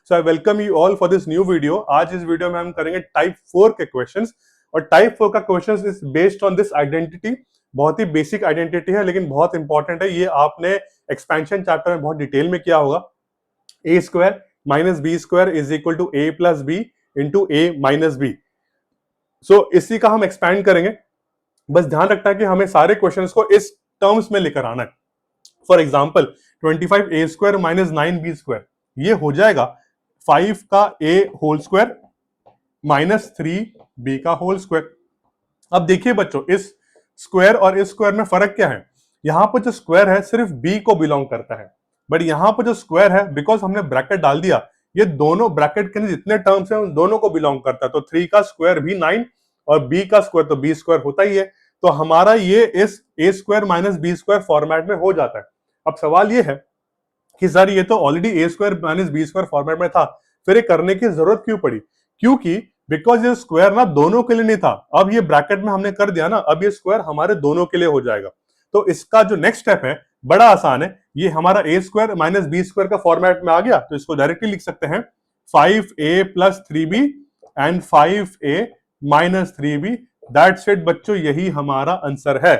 So I welcome you all for this new video. आज इस video में हम करेंगे टाइप 4 के क्वेश्चंस और टाइप 4 का questions is based on this identity. बहुत ही बेसिक आइडेंटिटी है लेकिन बहुत इंपॉर्टेंट है। ये आपने एक्सपेंशन चैप्टर में बहुत डिटेल में किया होगा। A square minus B square is equal to A plus B into A minus B. So इसी का हम एक्सपैंड करेंगे। बस ध्यान रखना है कि हमें सारे क्वेश्चंस को इस टर्म्स में लेकर आना है। For example 25 a square minus 9 b square, ये हो जाएगा 5 का a whole square minus 3 b का होल स्क्वायर। अब देखिए बच्चों, इस स्क्वायर और इस स्क्वायर में फर्क क्या है। यहां पर जो स्क्वायर है सिर्फ बी को बिलोंग करता है, बट यहां पर जो स्क्वायर है बिकॉज हमने ब्रैकेट डाल दिया, ये दोनों ब्रैकेट के जितने टर्म्स हैं उन दोनों को बिलोंग करता है। तो 3 का स्क्वायर भी 9 और बी का स्क्वायर तो बी स्क्वायर होता ही है। तो हमारा ये इस A square minus B square format में हो जाता है। अब सवाल ये है कि सर ये तो already A square minus B square format में था, फिर ये करने की जरूरत क्यों पड़ी? क्योंकि बिकॉज ये स्क्वायर ना दोनों के लिए नहीं था, अब ये ब्रैकेट में हमने कर दिया ना, अब ये स्क्वायर हमारे दोनों के लिए हो जाएगा। तो इसका जो नेक्स्ट स्टेप है बड़ा आसान है। ये हमारा A square minus B square का फॉर्मेट में आ गया, तो इसको डायरेक्टली लिख सकते हैं 5a plus 3b and 5a minus 3b। That's it बच्चों, यही हमारा आंसर है।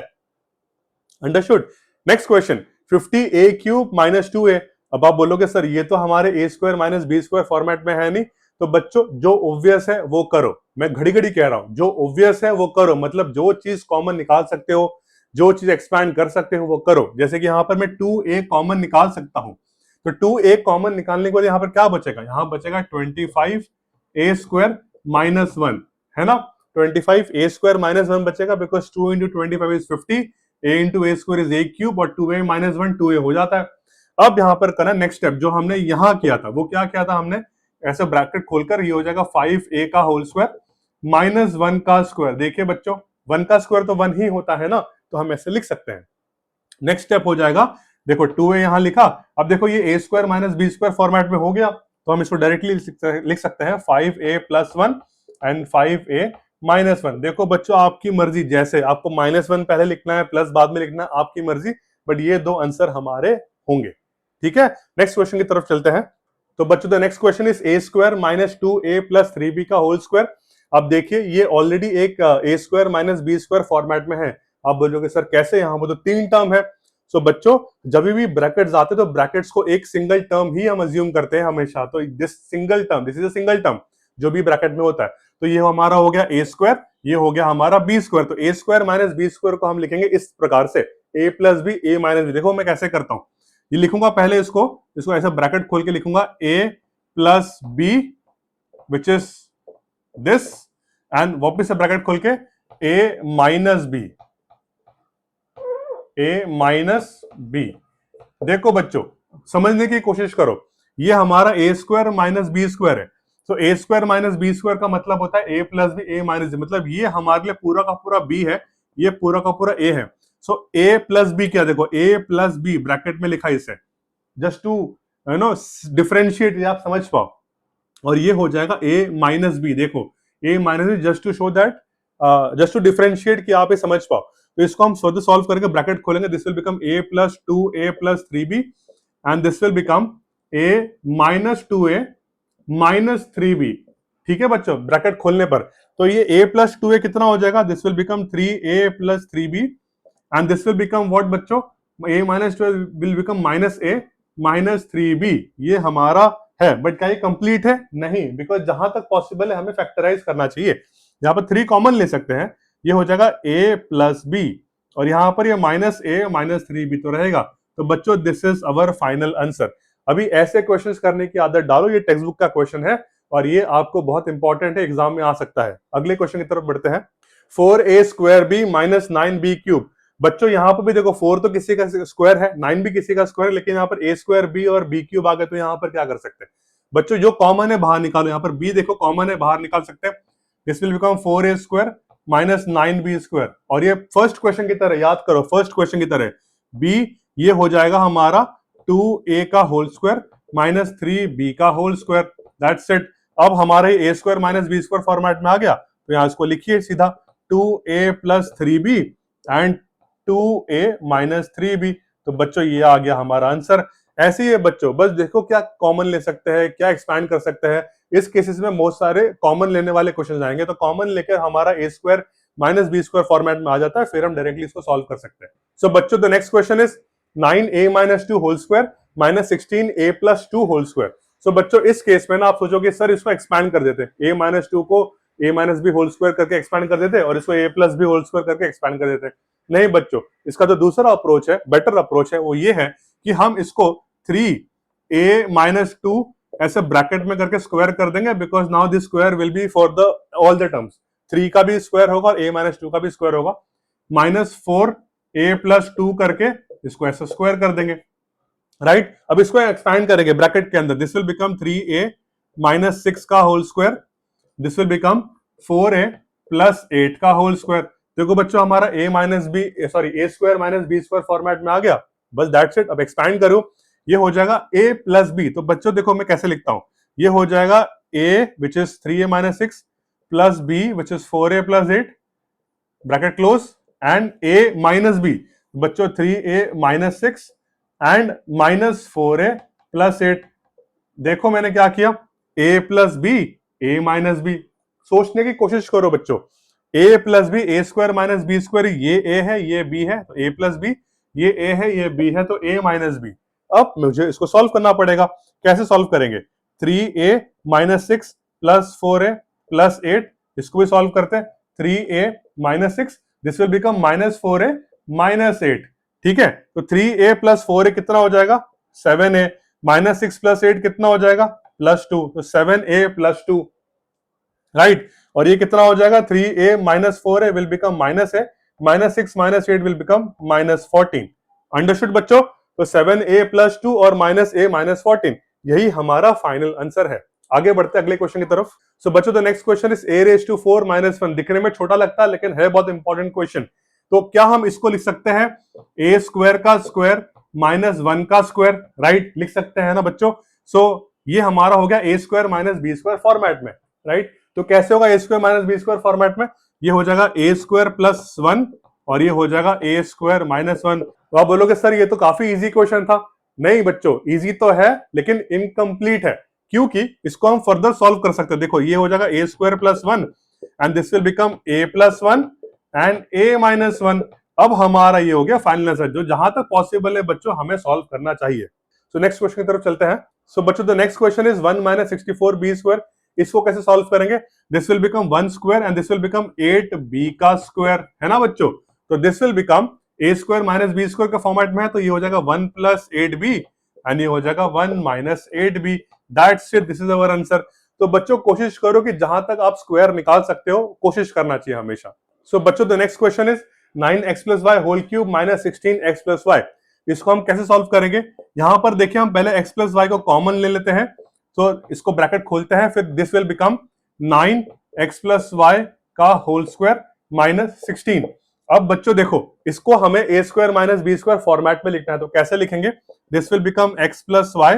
Understood. Next question 50a cube minus 2a। अब आप बोलोगे सर ये तो हमारे A square minus B square format में है नहीं। तो बच्चों जो ऑब्वियस है वो करो। मैं घड़ी घड़ी कह रहा हूं, जो ऑब्वियस है वो करो, मतलब जो चीज कॉमन निकाल सकते हो, जो चीज एक्सपैंड कर सकते हो वो करो। जैसे कि यहां पर मैं 2a कॉमन निकाल सकता हूं, तो 2a कॉमन निकालने के बाद यहां पर क्या बचेगा? यहां बचेगा 25a स्क्वायर माइनस 1, है ना। 25a स्क्वायर माइनस 1 बचेगा because 2 into 25 is 50, a into A square is a cube और 2a माइनस 1 2a हो जाता है। अब यहां पर करना नेक्स्ट स्टेप जो हमने यहां किया था, वो क्या किया था हमने? ऐसे ब्रैकेट खोलकर ये हो जाएगा 5a का होल स्क्वायर माइनस 1 का स्क्वायर। देखिए बच्चों 1 का स्क्वायर तो 1 ही होता है ना, तो हम ऐसे लिख सकते हैं। नेक्स्ट स्टेप हो जाएगा, देखो 2a यहां लिखा। अब देखो ये a square minus B square format में हो गया, तो हम इसको डायरेक्टली लिख सकते हैं 5a plus 1 and 5a minus 1। देखो बच्चों आपकी मर्जी, जैसे आपको माइनस 1 पहले लिखना है प्लस बाद में लिखना है, आपकी मर्जी, बट ये दो आंसर हमारे होंगे। ठीक है, नेक्स्ट क्वेश्चन की तरफ चलते हैं। तो बच्चों the next question is A square minus 2a plus 3b का होल स्क्वायर। अब देखिए ये ऑलरेडी एक A square minus B square format में है। आप बोलोगे सर कैसे, यहां पर तो 3 टर्म है। सो बच्चों जब भी ब्रैकेट्स आते हैं तो ब्रैकेट्स को एक सिंगल टर्म ही हम अज्यूम करते हैं हमेशा। तो this single term, this is a single term जो भी ब्रैकेट में होता है। तो ये हमारा हो गया ए स्क्वायर, ये हो गया हमारा बी स्क्वायर। तो A square minus B square को हम लिखेंगे इस प्रकार से, ए plus B A minus B. देखो मैं कैसे करता हूं, ये लिखूंगा पहले इसको ऐसा ब्रैकेट खोल के लिखूंगा A plus B which is this, and वापिस से ब्रैकेट खोल के A minus B, A minus B. देखो बच्चों समझने की कोशिश करो, ये हमारा A square minus B square है। तो A square minus B square का मतलब होता है A plus B A minus B, मतलब ये हमारे लिए पूरा का पूरा बी है, ये पूरा का पूरा ए है। सो ए प्लस बी क्या, देखो ए प्लस बी ब्रैकेट में लिखा इसे just to you know differentiate, आप समझ पाओ। और ये हो जाएगा ए माइनस बी, देखो A minus B just to show that, just to differentiate कि आप ये समझ पाओ। तो इसको हम फर्दर सॉल्व करके ब्रैकेट खोलेंगे, this will become a plus 2a plus 3b and this will become a minus 2a minus 3b। ठीक है बच्चों, ब्रैकेट खोलने पर तो ये a प्लस 2a कितना हो जाएगा? This will become 3a plus 3b and this will become what बच्चों? a minus 2 will become minus a minus 3b। ये हमारा है, बट क्या ये कंप्लीट है? नहीं, बिकॉज जहां तक पॉसिबल है हमें फैक्टराइज करना चाहिए। यहाँ पर 3 कॉमन ले सकते हैं, ये हो जाएगा a प्लस बी और यहां पर ये माइनस a माइनस 3b तो रहेगा। तो बच्चों this is our final answer. अभी ऐसे क्वेश्चंस करने की आदत डालो, ये टेक्स्ट बुक का क्वेश्चन है और ये आपको बहुत इंपॉर्टेंट है, एग्जाम में आ सकता है। अगले क्वेश्चन की तरफ बढ़ते हैं। 4a square B minus 9b cube. बच्चों यहां पर भी देखो 4 तो किसी का स्क्वायर है, 9 भी किसी का स्क्वायर है, लेकिन यहाँ पर a स्क्वायर बी और b क्यूब आ गए, तो यहाँ पर क्या कर सकते हैं बच्चों? जो कॉमन है बाहर निकालो, यहाँ पर b देखो कॉमन है, बाहर निकाल सकते हैं। This will become 4a square minus 9b square. और ये फर्स्ट क्वेश्चन की तरह याद करो, फर्स्ट क्वेश्चन की तरह b ये हो जाएगा हमारा 2a का होल स्क्वायर माइनस 3b का होल स्क्वायर। That's it. अब हमारे a square minus b square format में आ गया, तो यहां इसको लिखिए सीधा 2a plus 3b and 2a minus 3b। तो बच्चों ये आ गया हमारा आंसर। ऐसे ही है बच्चों, बस देखो क्या कॉमन ले सकते हैं, क्या एक्सपैंड कर सकते हैं। इस केसेस में बहुत सारे कॉमन लेने वाले क्वेश्चन आएंगे, तो कॉमन लेकर हमारा A square minus B square format में आ जाता है, फिर हम डायरेक्टली इसको सॉल्व कर सकते हैं। सो बच्चों, the next question is 9a minus 2 whole square minus 16a plus 2 whole square. So बच्चों, इस केस में ना आप सोचोगे सर इसको एक्सपैंड कर देते, a माइनस 2 को a minus b whole square करके एक्सपैंड कर देते और इसको a plus B whole square करके एक्सपैंड कर देते। नहीं बच्चों, इसका जो दूसरा अप्रोच है, बेटर अप्रोच है, वो ये है कि हम इसको 3a माइनस 2 ऐसे ब्रैकेट में करके स्क्वायर कर देंगे, because now this square will be for the all the terms. 3 का भी स्क्वायर होगा और a माइनस 2 का भी स्क्वायर होगा, माइनस 4a प्लस 2 करके इसको ऐसे स्क्वायर कर देंगे, राइट। अब इसको एक्सपैंड करेंगे ब्रैकेट के अंदर, this will become 3a minus 6 का whole square, this will become 4a plus 8 का होल स्क्वायर। देखो बच्चों, हमारा a minus b sorry a square minus B square format में आ गया, बस दैट्स इट। अब एक्सपैंड करो, ये हो जाएगा a प्लस बी। तो बच्चों देखो मैं कैसे लिखता हूं, ये हो जाएगा a which is 3a minus 6 plus b which is 4a plus 8 bracket close and a minus b। बच्चों 3a minus 6 and minus 4a plus 8। देखो मैंने क्या किया, a plus b a minus b. सोचने की कोशिश करो बच्चों, a plus B a square minus B square, ये a है ये b है, तो a प्लस बी, ये a है ये b है, तो a माइनस बी। अब मुझे इसको सॉल्व करना पड़ेगा। कैसे सॉल्व करेंगे, 3a minus 6 plus 4a plus 8, इसको भी सॉल्व करते हैं। 3a minus 6, this will become minus 4a minus 8, ठीक है। तो 3a प्लस 4a कितना हो जाएगा, 7a, माइनस 6 प्लस 8 कितना हो जाएगा, प्लस 2, तो 7a प्लस 2, राइट। और ये कितना हो जाएगा, 3a minus 4a will become minus a, minus 6 minus 8 will become minus 14। Understood बच्चों, तो 7a प्लस 2 और माइनस a माइनस 14, यही हमारा फाइनल आंसर है। आगे बढ़ते हैं अगले क्वेश्चन की तरफ। सो बच्चों, the next question is a raise to 4 minus 1। दिखने में छोटा लगता है लेकिन है बहुत इंपॉर्टेंट क्वेश्चन। तो क्या हम इसको लिख सकते हैं, a स्क्वायर का स्क्वायर माइनस 1 का स्क्वायर, राइट, लिख सकते हैं ना बच्चों। सो ये हमारा हो गया a square minus B square format में, राइट। तो कैसे होगा a square minus B square format में, ये हो जाएगा a स्क्वायर प्लस 1 और ये हो जाएगा a स्क्वायर माइनस 1। तो आप बोलोगे सर ये तो काफी इजी क्वेश्चन था। नहीं बच्चों, इजी तो है लेकिन इनकम्प्लीट है, क्योंकि इसको हम फर्दर सॉल्व कर सकते हैं। देखो ये हो जाएगा a square plus 1 and this will become a plus 1 and a minus 1। अब हमारा ये हो गया फाइनल आंसर, जो जहां तक पॉसिबल है बच्चों हमें सॉल्व करना चाहिए। सो नेक्स्ट क्वेश्चन की तरफ चलते हैं। सो बच्चों, the next question is 1 minus 64 b square. इसको कैसे सॉल्व करेंगे, this will become 1 square and this will become 8b का स्क्वायर, है ना बच्चों। तो this will become a square minus B square का फॉर्मेट में है, तो ये हो जाएगा 1 प्लस 8b एंड ये हो जाएगा 1 minus 8b। That's it, this is our answer. तो बच्चों कोशिश करो कि जहां तक आप स्क्वायर निकाल सकते हो, कोशिश करना चाहिए हमेशा। सो बच्चों, the next question is 9x plus y whole cube minus 16x plus y. इसको हम कैसे सॉल्व करेंगे, यहां पर देखिए हम पहले x प्लस वाई को कॉमन ले लेते हैं, तो इसको ब्रैकेट खोलते हैं, फिर this will become 9x plus Y का होल स्क्वायर माइनस 16। अब बच्चों देखो, इसको हमें a square minus B square format में लिखना है, तो कैसे लिखेंगे, this will become x plus y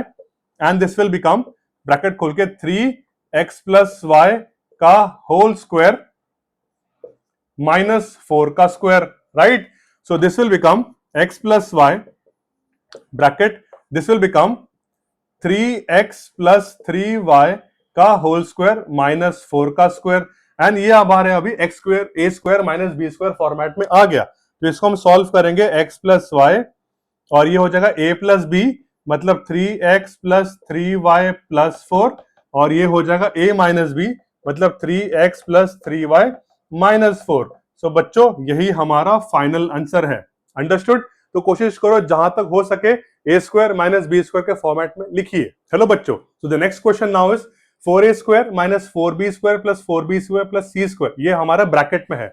and this will become bracket खोल के 3x प्लस वाई का होल स्क्वायर माइनस 4 का square, right. So this will become x plus y bracket, this will become 3x plus 3y का whole square minus 4 का square and ये हमारे अभी x square a square minus B square format में आ गया। तो इसको हम सॉल्व करेंगे x प्लस वाई और ये हो जाएगा a प्लस बी, मतलब 3x प्लस 3y प्लस 4 और ये हो जाएगा a माइनस बी, मतलब 3x प्लस 3y माइनस 4। सो बच्चों यही हमारा फाइनल आंसर है। अंडरस्टूड। तो कोशिश करो जहां तक हो सके a square minus B square के फॉर्मेट में लिखिए। चलो बच्चों, so the next question now is 4a square minus 4b square plus 4b square plus c square, ये हमारा ब्रैकेट में है।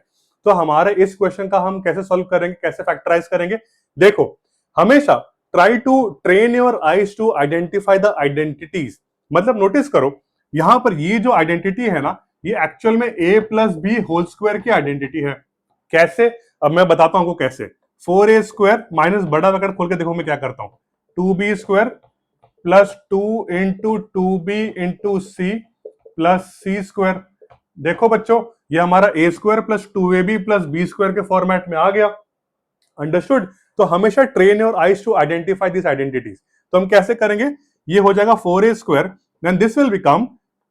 तो हमारे इस क्वेश्चन का हम कैसे सॉल्व करेंगे, कैसे फैक्टराइज करेंगे। देखो, हमेशा try to train your eyes to identify the identities. मतलब नोटिस करो, यहां पर ये जो आइडेंटिटी है ना, ये एक्चुअल में a plus B whole square की आइडेंटिटी है। कैसे, अब मैं बताता हूं आपको कैसे। 4a स्क्वायर माइनस बड़ा ब्रैकेट खोल के देखो मैं क्या करता हूं, 2b square plus 2 into 2b into C plus C square. देखो बच्चों, ये हमारा a square plus 2ab plus B square के फॉर्मेट में आ गया। अंडरस्टूड। तो हमेशा train your eyes to identify this identities. तो हम कैसे करेंगे, ये हो जाएगा 4a square, then this will become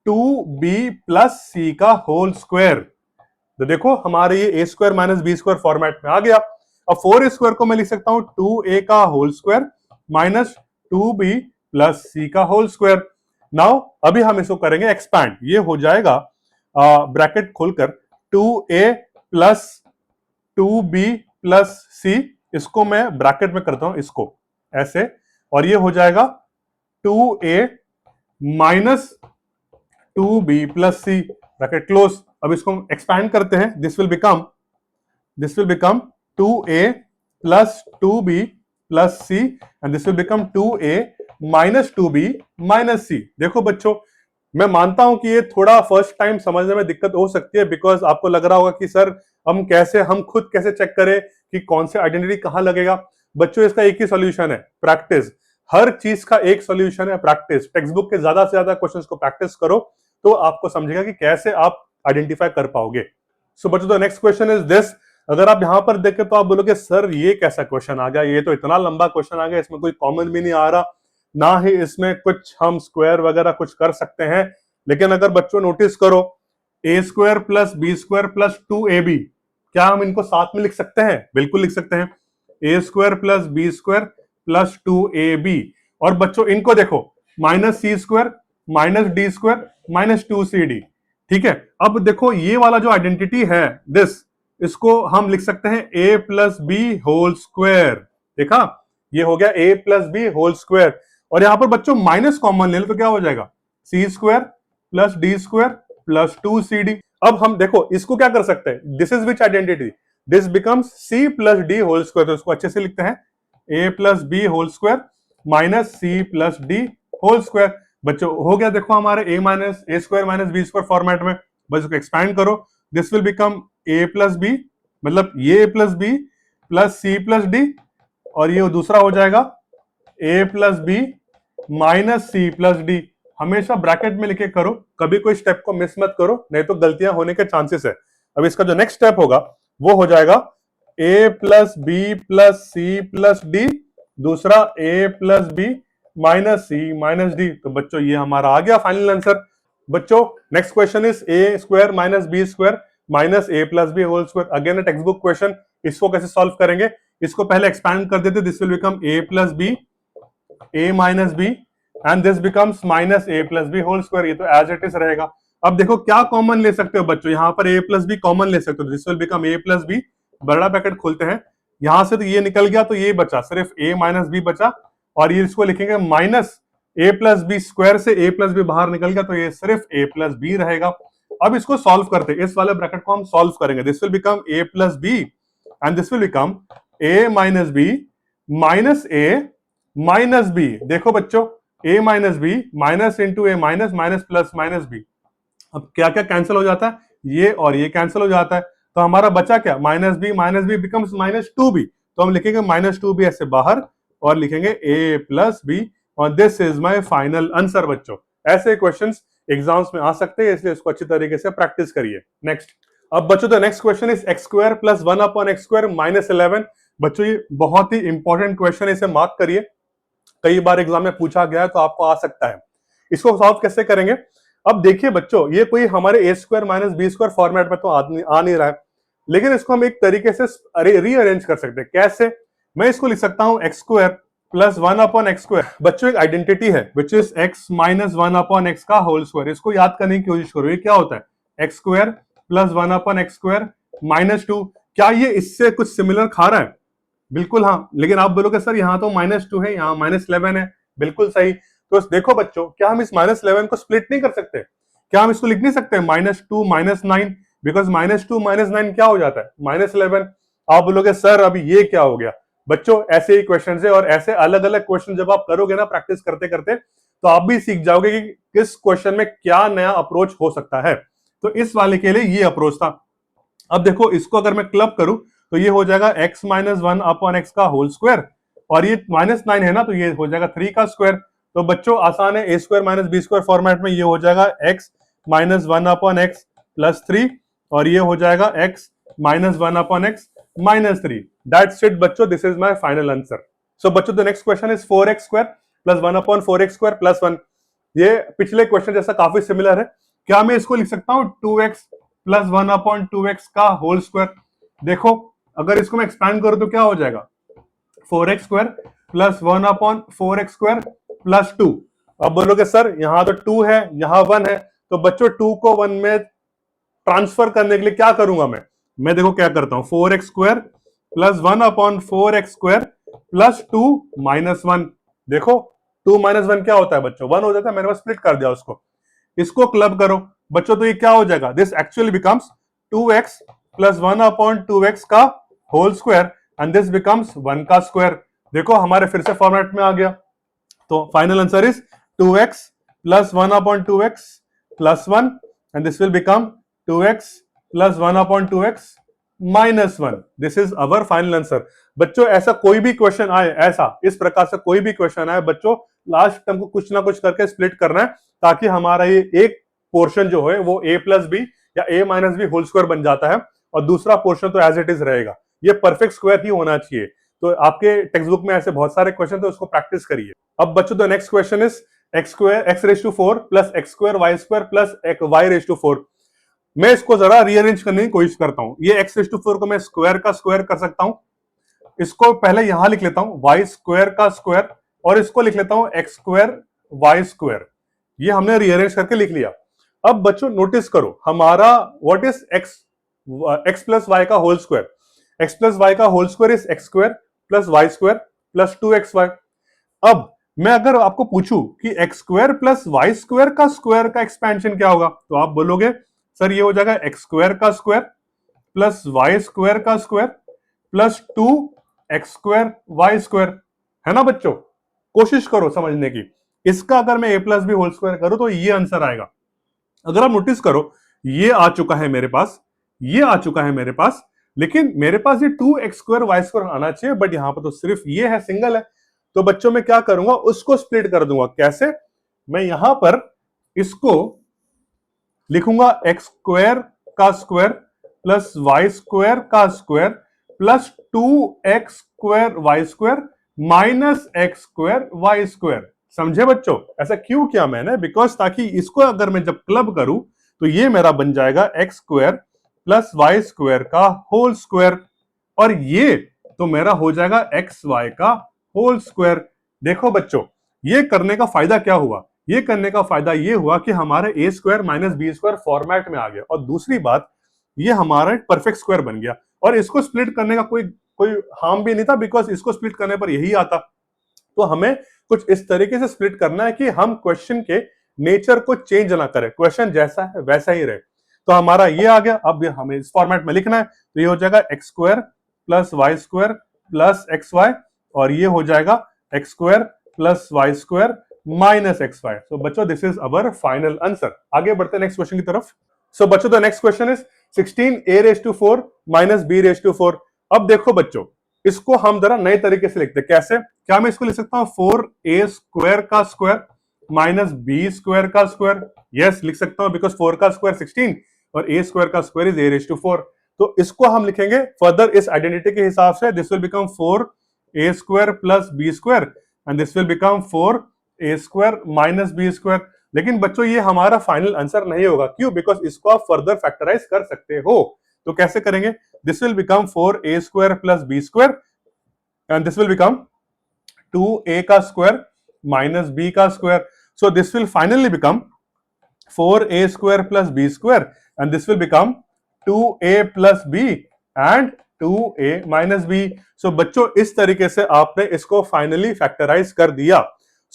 2b plus C का होल स्क्वायर। तो देखो हमारे ये A square minus B square format में आ गया। अब 4a स्क्वायर को मैं लिख सकता हूं 2a का whole square minus 2b plus C का होल स्क्वायर। नाउ अभी हम इसको करेंगे एक्सपैंड, ये हो जाएगा ब्रैकेट खोलकर 2a प्लस 2b प्लस सी, इसको मैं ब्रैकेट में करता हूं इसको ऐसे, और ये हो जाएगा 2a minus 2b plus C bracket close. अब इसको हम एक्सपैंड करते हैं, this will become 2a plus 2b plus C and this will become 2a minus 2b minus C. देखो बच्चों, मैं मानता हूं कि ये थोड़ा फर्स्ट टाइम समझने में दिक्कत हो सकती है, बिकॉज आपको लग रहा होगा कि सर हम खुद कैसे चेक करें कि कौन से आइडेंटिटी कहां लगेगा। बच्चों इसका एक ही सॉल्यूशन है, प्रैक्टिस। हर चीज का एक सॉल्यूशन है, प्रैक्टिस। टेक्स्ट बुक के ज्यादा से ज्यादा क्वेश्चंस को प्रैक्टिस करो तो आपको समझेगा कि कैसे आप आइडेंटिफाई कर पाओगे। सो बच्चों the next question is this. अगर आप यहां पर देखें तो आप बोलोगे सर ये कैसा क्वेश्चन आ गया, ये तो इतना लंबा क्वेश्चन आ गया, इसमें कोई कॉमन भी नहीं आ रहा, ना ही इसमें कुछ हम स्क्वायर वगैरह कुछ कर सकते हैं। लेकिन अगर बच्चों नोटिस करो, A square plus B square plus 2ab, क्या हम इनको साथ में लिख सकते हैं? बिल्कुल लिख सकते हैं, A square plus B square plus 2ab। और बच्चों इनको देखो, minus C square minus D square minus 2cd। ठीक है, अब देखो ये वाला जो आइडेंटिटी है दिस, इसको हम लिख सकते हैं a plus B whole square. देखा, ये हो गया a plus B whole square. और यहां पर बच्चों माइनस कॉमन ले लो तो क्या हो जाएगा, C square plus D square plus 2cd। अब हम देखो इसको क्या कर सकते हैं, this is which identity, this becomes C plus D whole square. तो इसको अच्छे से लिखते हैं a plus B whole square minus C plus D whole square. बच्चों हो गया, देखो हमारे A square minus B square format में। बस इसको एक्सपैंड करो, this will become A plus B, मतलब ये A plus B plus C plus D, और ये दूसरा हो जाएगा A plus B minus C plus D. हमेशा ब्रैकेट में लिखे करो, कभी कोई स्टेप को मिस मत करो, नहीं तो गलतियां होने के चांसेस है। अब इसका जो नेक्स्ट स्टेप होगा वो हो जाएगा A plus B plus C plus D, दूसरा A plus B minus C minus D. तो बच्चों ये हमारा आ गया फाइनल आंसर। बच्चों next question is A square minus B square minus A plus B whole square. Again text book question, इसको कैसे सॉल्व करेंगे, इसको पहले एक्सपैंड कर देते, this will become A plus B A minus B and this becomes minus A plus B whole square. ये तो as it is रहेगा। अब देखो क्या कॉमन ले सकते हो बच्चों, यहां पर ए प्लस बी कॉमन ले सकते हो, this will become A plus b, बड़ा ब्रैकेट खोलते हैं, यहां से तो ये निकल गया, तो ये बचा सिर्फ ए माइनस बी बचा, और ये इसको लिखेंगे minus A plus B square से ए प्लस बी बाहर निकल गया, तो ये सिर्फ ए प्लस बी रहेगा। अब इसको सॉल्व करते हैं, इस वाले ब्रैकेट को हम सॉल्व करेंगे, this will become A plus B and this will become A minus B minus A minus B. देखो बच्चों, A minus B minus into A minus minus plus minus B. अब क्या क्या कैंसिल हो जाता है, ये और ये कैंसिल हो जाता है, तो हमारा बचा क्या, minus B becomes minus 2b, तो हम लिखेंगे माइनस 2b ऐसे बाहर और लिखेंगे a प्लस बी, और this is my final answer. बच्चों ऐसे क्वेश्चंस एग्जाम्स में आ सकते हैं, इसलिए इसको अच्छी तरीके से प्रैक्टिस करिए। नेक्स्ट, अब बच्चों the next question is x square plus 1 upon x square minus 11। बच्चों ये बहुत ही इंपॉर्टेंट क्वेश्चन है, इसे मार्क करिए, कई बार एग्जाम में पूछा गया है तो आपको आ सकता है। इसको सॉल्व कैसे करेंगे, अब देखिए बच्चों, ये कोई हमारे A square minus B square format में तो आ नहीं रहा है, लेकिन इसको हम एक तरीके से रीअरेंज कर सकते हैं। कैसे, मैं इसको लिख सकता हूं x square plus 1 upon x square. बच्चों एक आइडेंटिटी है which is x minus 1 upon x का होल स्क्वायर, इसको याद करने की कोशिश करो, ये क्या होता है, x square plus 1 upon x square minus 2। क्या ये इससे कुछ सिमिलर खा रहा है? बिल्कुल हाँ, लेकिन आप बोलोगे सर यहाँ तो माइनस 2 है, यहाँ माइनस 11 है, बिल्कुल सही। तो देखो बच्चों, क्या हम इस माइनस 11 को स्प्लिट नहीं कर सकते, क्या हम इसको लिख नहीं सकते minus 2 minus 9, because minus 2 minus 9 क्या हो जाता है, माइनस 11। आप बोलोगे सर अभी ये क्या हो गया। बच्चों ऐसे ही क्वेश्चन है, और ऐसे अलग अलग क्वेश्चन जब आप करोगे ना प्रैक्टिस करते करते, तो आप भी सीख जाओगे कि किस क्वेश्चन में क्या नया अप्रोच हो सकता है। तो इस वाले के लिए ये अप्रोच था। अब देखो इसको अगर मैं क्लब करूं तो ये हो जाएगा x माइनस 1 अपॉन एक्स का होल स्क्वायर, और ये माइनस 9 है ना, तो ये हो जाएगा 3 का स्क्वायर। तो बच्चों आसान है, A square minus B square format में ये हो जाएगा x minus 1 upon X plus 3, और ये हो जाएगा x minus 1 upon X minus 3। That's it बच्चों, this is my final answer. So बच्चों the next question is 4x square plus 1/4x² plus 1। ये पिछले क्वेश्चन जैसा काफी सिमिलर है। क्या मैं इसको लिख सकता हूं 2x प्लस 1/2x का होल स्क्वायर। देखो अगर इसको मैं एक्सपैंड करूं तो क्या हो जाएगा 4x² प्लस 1/4x² प्लस 2। अब बोलोगे सर यहां तो 2 है यहां 1 है, तो बच्चों 2 को 1 में ट्रांसफर करने के लिए क्या करूंगा मैं देखो क्या करता हूं 4x² plus 1/4x² plus 2 minus 1। देखो 2 माइनस 1 क्या होता है बच्चों 1 हो जाता है, मैंने बस स्प्लिट कर दिया उसको। इसको क्लब करो बच्चों तो ये क्या हो जाएगा this actually becomes 2x plus 1/2x का whole square and this becomes 1 का स्क्वायर। देखो हमारे फिर से फॉर्मेट में आ गया। तो final answer is 2x plus 1/2x plus 1 and this will become 2x plus 1/2x minus 1। This is our final answer. बच्चों ऐसा कोई भी क्वेश्चन आए, ऐसा इस प्रकार से कोई भी क्वेश्चन आए बच्चों, लास्ट टर्म को कुछ ना कुछ करके स्प्लिट करना है ताकि हमारा ये एक पोर्शन जो है वो a प्लस बी या a minus b whole square बन जाता है और दूसरा पोर्शन तो एज इट इज रहेगा। ये परफेक्ट स्क्वायर ही होना चाहिए। तो आपके टेक्स्ट बुक में ऐसे बहुत सारे क्वेश्चन थे, उसको प्रैक्टिस करिए। अब बच्चों the next question is x² plus x² plus y4। मैं इसको जरा रीअरेंज करने की कोशिश करता हूं। ये x4 को मैं स्क्वायर का स्क्वायर कर सकता हूं, इसको पहले यहां लिख लेता हूं y² का स्क्वायर और इसको लिख लेता हूं x² y²। ये हमने रीअरेंज करके लिख लिया। अब बच्चों नोटिस करो हमारा what is x plus Y का whole square. x plus Y का whole square is x² plus y² plus 2xy। अब मैं अगर आपको पूछूं कि x² प्लस y² का स्क्वायर का एक्सपेंशन क्या होगा तो आप बोलोगे सर ये हो जाएगा x² का स्क्वायर प्लस y² का स्क्वायर प्लस 2x² y²। है ना बच्चों, कोशिश करो समझने की। इसका अगर मैं a plus B whole square करूं तो ये आंसर आएगा। अगर आप नोटिस करो ये आ चुका है मेरे पास, ये आ चुका है मेरे पास, लेकिन मेरे पास ये 2x² y² आना चाहिए, बट यहां पर तो सिर्फ ये है, सिंगल है। तो बच्चों मैं क्या करूंगा उसको स्प्लिट कर दूंगा। कैसे? मैं यहां पर इसको लिखूंगा x² का स्क्वायर प्लस y² का square plus 2x² y² minus x² y²। समझे बच्चों? ऐसा क्यों किया मैंने? बिकॉज ताकि इसको अगर मैं जब क्लब करूं तो ये मेरा बन जाएगा x² प्लस y² का होल स्क्वायर और ये तो मेरा हो जाएगा xy का होल स्क्वायर। देखो बच्चों ये करने का फायदा क्या हुआ? ये करने का फायदा ये हुआ कि हमारे a² माइनस b² फॉर्मेट में आ गया और दूसरी बात ये हमारा परफेक्ट स्क्वायर बन गया और इसको स्प्लिट करने का कोई हार्म भी नहीं था बिकॉज इसको स्प्लिट करने पर यही आता। तो हमें कुछ इस तरीके से स्प्लिट करना है कि हम क्वेश्चन के नेचर को चेंज ना करें, क्वेश्चन जैसा है वैसा ही रहे। तो हमारा ये आ गया। अब हमें इस फॉर्मेट में लिखना है तो ये हो जाएगा x² plus y² plus xy और ये हो जाएगा x² plus y² minus xy। सो बच्चों this is our final answer. आगे बढ़ते हैं नेक्स्ट क्वेश्चन की तरफ। सो बच्चों the next question is 16a⁴ minus b⁴। अब देखो बच्चों इसको हम जरा नए तरीके से लिखते हैं। कैसे? क्या मैं इसको लिख सकता हूं 4a² का स्क्वायर माइनस b² का स्क्वायर? यस लिख सकता हूं बिकॉज 4 का स्क्वायर 16 और a² का स्क्वायर इज a⁴। तो इसको हम लिखेंगे फर्दर इस आइडेंटिटी के हिसाब से। This will become 4a² plus b² and this will become 4a² minus b²। लेकिन बच्चों ये हमारा फाइनल आंसर नहीं होगा। क्यों? बिकॉज इसको आप फर्दर फैक्टराइज कर सकते हो। तो कैसे करेंगे? This will become 4a² plus b² and this will become 2a का स्क्वायर माइनस b का square. So this will finally become 4a² plus b² and this will become 2a plus b and 2a minus b। सो बच्चों इस तरीके से आपने इसको finally factorise कर दिया।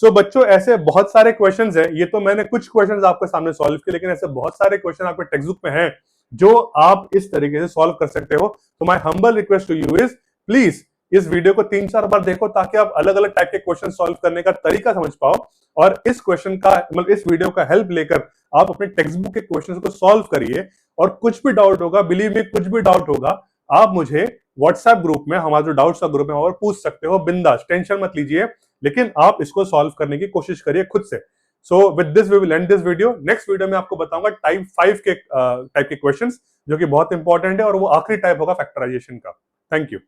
सो बच्चों ऐसे बहुत सारे क्वेश्चंस हैं। ये तो मैंने कुछ क्वेश्चंस आपके सामने सॉल्व किए, लेकिन ऐसे बहुत सारे क्वेश्चन आपके टेक्स्ट बुक में हैं जो आप इस तरीके से सॉल्व कर सकते हो। तो my humble request to you is please इस वीडियो को 3-4 बार देखो ताकि आप अलग अलग टाइप के क्वेश्चन सॉल्व करने का तरीका समझ पाओ और इस क्वेश्चन का मतलब इस वीडियो का हेल्प लेकर आप अपने टेक्स्ट बुक के क्वेश्चंस को सॉल्व करिए। और कुछ भी डाउट होगा, बिलीव मी कुछ भी डाउट होगा, आप मुझे व्हाट्सएप ग्रुप में, हमारा जो डाउट्स का ग्रुप है और पूछ सकते हो बिंदास, टेंशन मत लीजिए। लेकिन आप इसको सॉल्व करने की कोशिश करिए खुद से। So with this we will end this video. Next video में आपको बताऊंगा टाइप 5 के क्वेश्चंस जो कि बहुत इंपॉर्टेंट है और वो आखिरी टाइप होगा फैक्टराइजेशन का। Thank you.